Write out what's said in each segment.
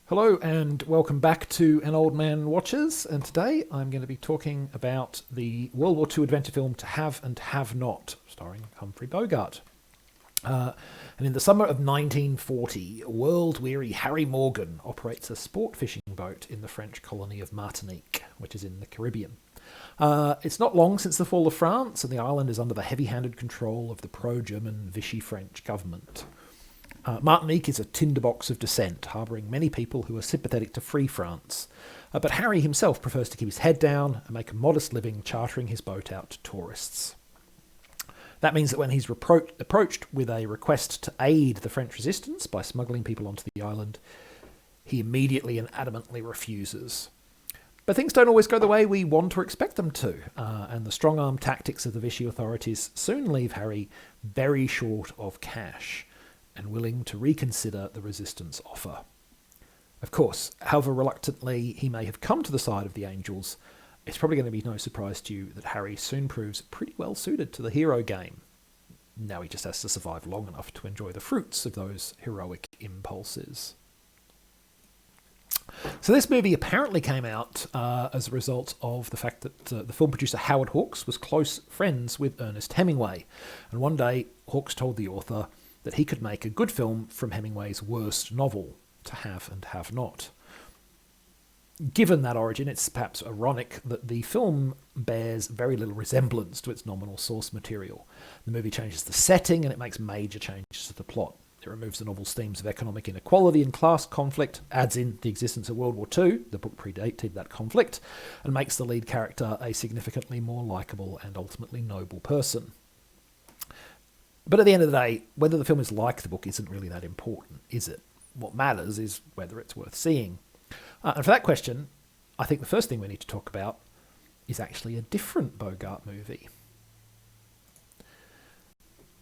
Hello and welcome back to An Old Man Watches, and today I'm going to be talking about the World War II adventure film To Have and Have Not, starring Humphrey Bogart. And in the summer of 1940, world-weary Harry Morgan operates a sport fishing boat in the French colony of Martinique, which is in the Caribbean. It's not long since the fall of France, and the island is under the heavy-handed control of the pro-German Vichy French government. Martinique is a tinderbox of dissent, harbouring many people who are sympathetic to Free France. But Harry himself prefers to keep his head down and make a modest living chartering his boat out to tourists. That means that when he's approached with a request to aid the French resistance by smuggling people onto the island, he immediately and adamantly refuses. But things don't always go the way we want or expect them to, and the strong-arm tactics of the Vichy authorities soon leave Harry very short of cash and willing to reconsider the resistance offer. Of course, however reluctantly he may have come to the side of the Angels, it's probably going to be no surprise to you that Harry soon proves pretty well suited to the hero game. Now he just has to survive long enough to enjoy the fruits of those heroic impulses. So this movie apparently came out as a result of the fact that the film producer Howard Hawks was close friends with Ernest Hemingway. And one day, Hawks told the author that he could make a good film from Hemingway's worst novel, To Have and Have Not. Given that origin, it's perhaps ironic that the film bears very little resemblance to its nominal source material. The movie changes the setting and it makes major changes to the plot. It removes the novel's themes of economic inequality and class conflict, adds in the existence of World War II, the book predated that conflict, and makes the lead character a significantly more likeable and ultimately noble person. But at the end of the day, whether the film is like the book isn't really that important, is it? What matters is whether it's worth seeing. And for that question, I think the first thing we need to talk about is actually a different Bogart movie.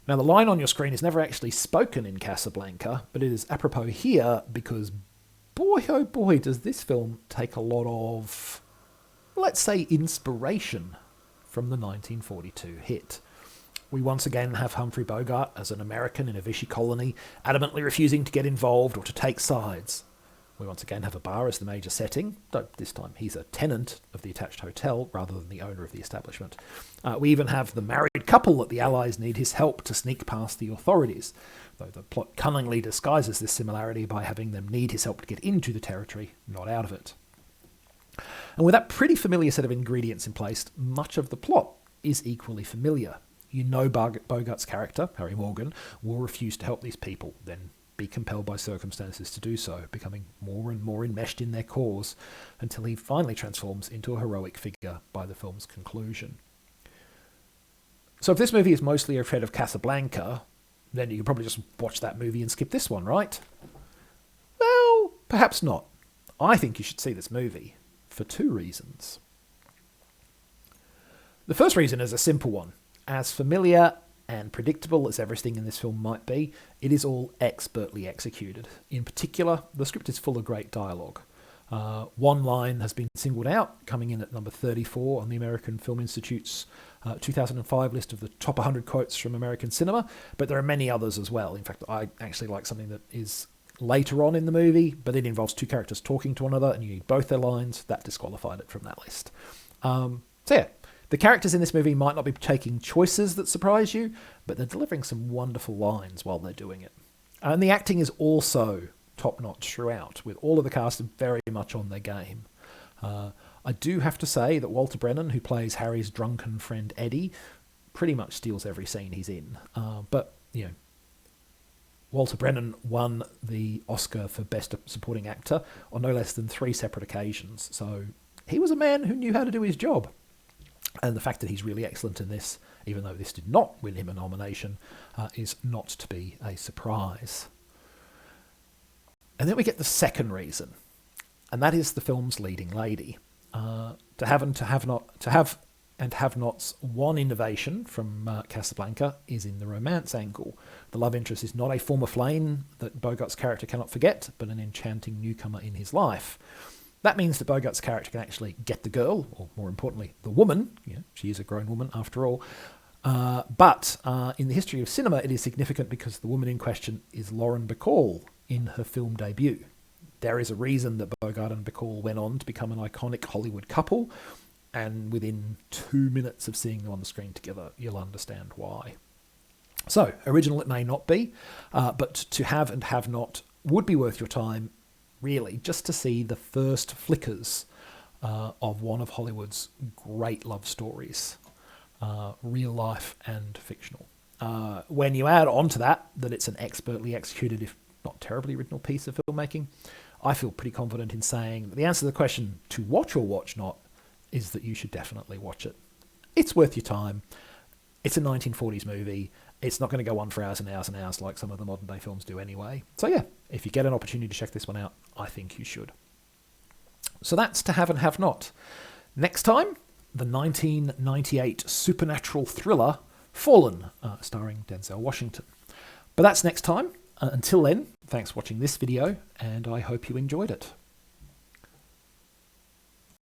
Now, the line on your screen is never actually spoken in Casablanca, but it is apropos here because, boy oh boy, does this film take a lot of, let's say, inspiration from the 1942 hit. We once again have Humphrey Bogart as an American in a Vichy colony, adamantly refusing to get involved or to take sides. We once again have a bar as the major setting, though this time he's a tenant of the attached hotel rather than the owner of the establishment. We even have the married couple that the Allies need his help to sneak past the authorities, though the plot cunningly disguises this similarity by having them need his help to get into the territory, not out of it. And with that pretty familiar set of ingredients in place, much of the plot is equally familiar. You know Bogart's character, Harry Morgan, will refuse to help these people, then be compelled by circumstances to do so, becoming more and more enmeshed in their cause, until he finally transforms into a heroic figure by the film's conclusion. So if this movie is mostly a thread of Casablanca, then you could probably just watch that movie and skip this one, right? Well, perhaps not. I think you should see this movie for two reasons. The first reason is a simple one. As familiar and predictable as everything in this film might be, it is all expertly executed. In particular, the script is full of great dialogue. One line has been singled out, coming in at number 34 on the American Film Institute's 2005 list of the top 100 quotes from American cinema, but there are many others as well. In fact, I actually like something that is later on in the movie, but it involves two characters talking to one another, and you need both their lines. That disqualified it from that list. So yeah. The characters in this movie might not be taking choices that surprise you, but they're delivering some wonderful lines while they're doing it. And the acting is also top-notch throughout, with all of the cast very much on their game. I do have to say that Walter Brennan, who plays Harry's drunken friend Eddie, pretty much steals every scene he's in. But, you know, Walter Brennan won the Oscar for Best Supporting Actor on no less than 3 separate occasions, so he was a man who knew how to do his job. And the fact that he's really excellent in this, even though this did not win him a nomination, is not to be a surprise. And then we get the second reason, and that is the film's leading lady. To have and have not's one innovation from Casablanca is in the romance angle. The love interest is not a former flame that Bogart's character cannot forget, but an enchanting newcomer in his life. That means that Bogart's character can actually get the girl, or more importantly, the woman. Yeah, she is a grown woman after all. But in the history of cinema, it is significant because the woman in question is Lauren Bacall in her film debut, There is a reason that Bogart and Bacall went on to become an iconic Hollywood couple, and within 2 minutes of seeing them on the screen together, you'll understand why. So, original it may not be, but to have and have not would be worth your time, really, just to see the first flickers of one of Hollywood's great love stories, real life and fictional. When you add on to that it's an expertly executed, if not terribly original piece of filmmaking, I feel pretty confident in saying that the answer to the question to watch or watch not is that you should definitely watch it. It's worth your time. It's a 1940s movie. It's not going to go on for hours and hours and hours like some of the modern day films do anyway. So yeah, if you get an opportunity to check this one out, I think you should. So that's To Have and Have Not. Next time, the 1998 supernatural thriller Fallen, starring Denzel Washington. But that's next time. Until then, thanks for watching this video, and I hope you enjoyed it.